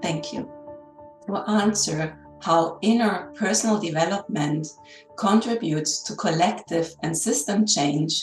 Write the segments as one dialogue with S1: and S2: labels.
S1: Thank you. To answer how inner personal development contributes to collective and system change,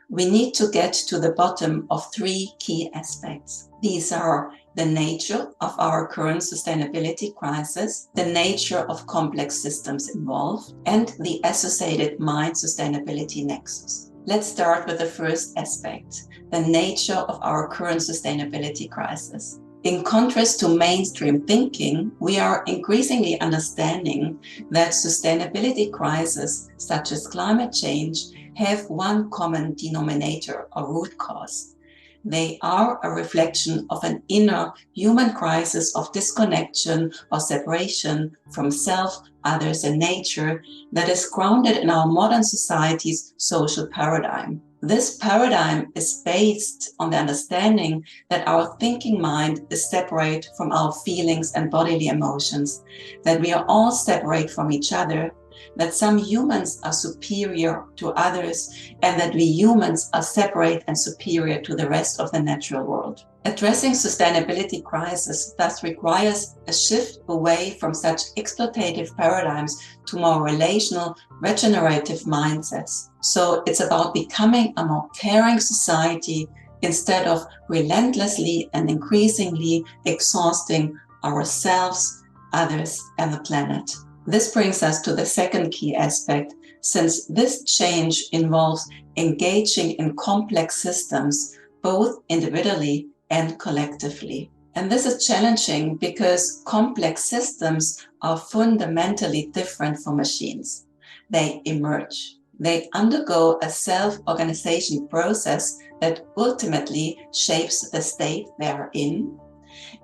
S1: we need to get to the bottom of three key aspects. These are the nature of our current sustainability crisis, the nature of complex systems involved, and the associated mind sustainability nexus. Let's start with the first aspect, the nature of our current sustainability crisis. In contrast to mainstream thinking, we are increasingly understanding that sustainability crises, such as climate change, have one common denominator or root cause. They are a reflection of an inner human crisis of disconnection or separation from self, others, and nature that is grounded in our modern society's social paradigm. This paradigm is based on the understanding that our thinking mind is separate from our feelings and bodily emotions, that we are all separate from each other, that some humans are superior to others, and that we humans are separate and superior to the rest of the natural world. Addressing sustainability crisis thus requires a shift away from such exploitative paradigms to more relational, regenerative mindsets. So it's about becoming a more caring society instead of relentlessly and increasingly exhausting ourselves, others, and the planet. This brings us to the second key aspect, since this change involves engaging in complex systems, both individually and collectively. And this is challenging because complex systems are fundamentally different from machines. They emerge. They undergo a self-organization process that ultimately shapes the state they are in.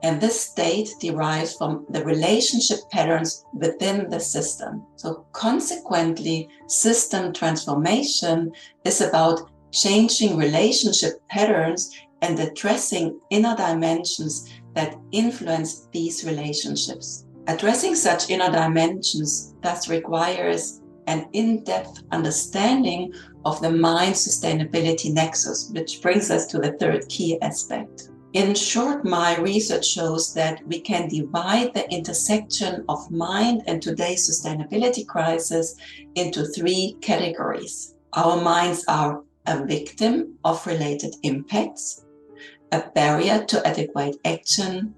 S1: And this state derives from the relationship patterns within the system. So consequently, system transformation is about changing relationship patterns and addressing inner dimensions that influence these relationships. Addressing such inner dimensions thus requires an in-depth understanding of the mind sustainability nexus, which brings us to the third key aspect. In short, my research shows that we can divide the intersection of mind and today's sustainability crisis into three categories. Our minds are a victim of related impacts, a barrier to adequate action,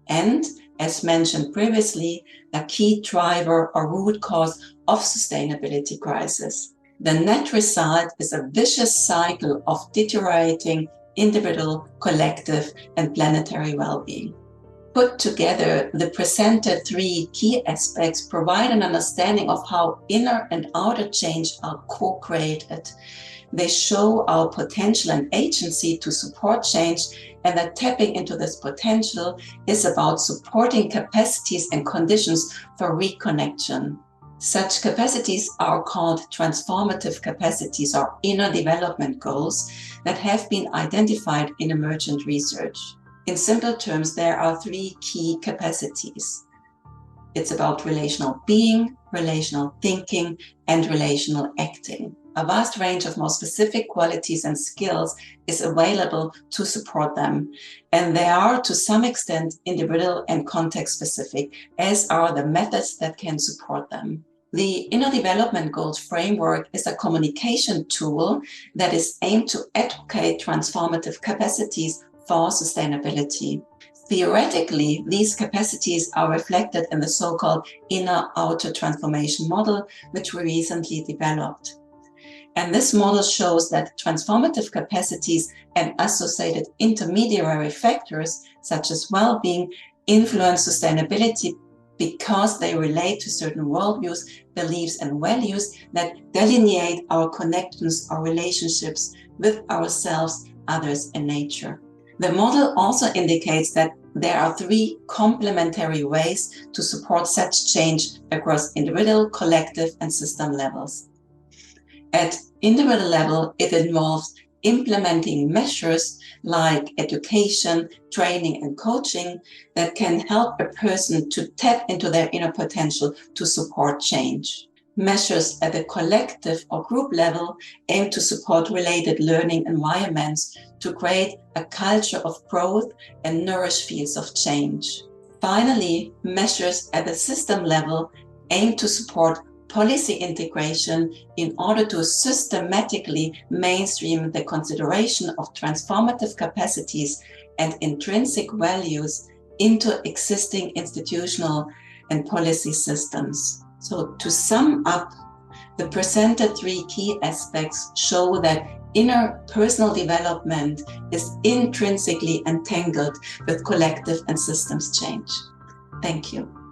S1: and, as mentioned previously, a key driver or root cause of sustainability crisis. The net result is a vicious cycle of deteriorating individual, collective, and planetary well-being. Put together, the presented three key aspects provide an understanding of how inner and outer change are co-created. They show our potential and agency to support change, and that tapping into this potential is about supporting capacities and conditions for reconnection. Such capacities are called transformative capacities or inner development goals that have been identified in emergent research. In simple terms, there are three key capacities. It's about relational being, relational thinking, and relational acting. A vast range of more specific qualities and skills is available to support them, and they are to some extent individual and context specific, as are the methods that can support them. The Inner Development Goals framework is a communication tool that is aimed to advocate transformative capacities for sustainability. Theoretically, these capacities are reflected in the so-called inner-outer transformation model, which we recently developed. And this model shows that transformative capacities and associated intermediary factors, such as well-being, influence sustainability because they relate to certain worldviews, beliefs, and values that delineate our connections or relationships with ourselves, others, and nature. The model also indicates that there are three complementary ways to support such change across individual, collective, and system levels. At individual level, it involves implementing measures like education, training, and coaching that can help a person to tap into their inner potential to support change. Measures at the collective or group level aim to support related learning environments to create a culture of growth and nourish fields of change. Finally, measures at the system level aim to support policy integration in order to systematically mainstream the consideration of transformative capacities and intrinsic values into existing institutional and policy systems. So to sum up, the presented three key aspects show that inner personal development is intrinsically entangled with collective and systems change. Thank you.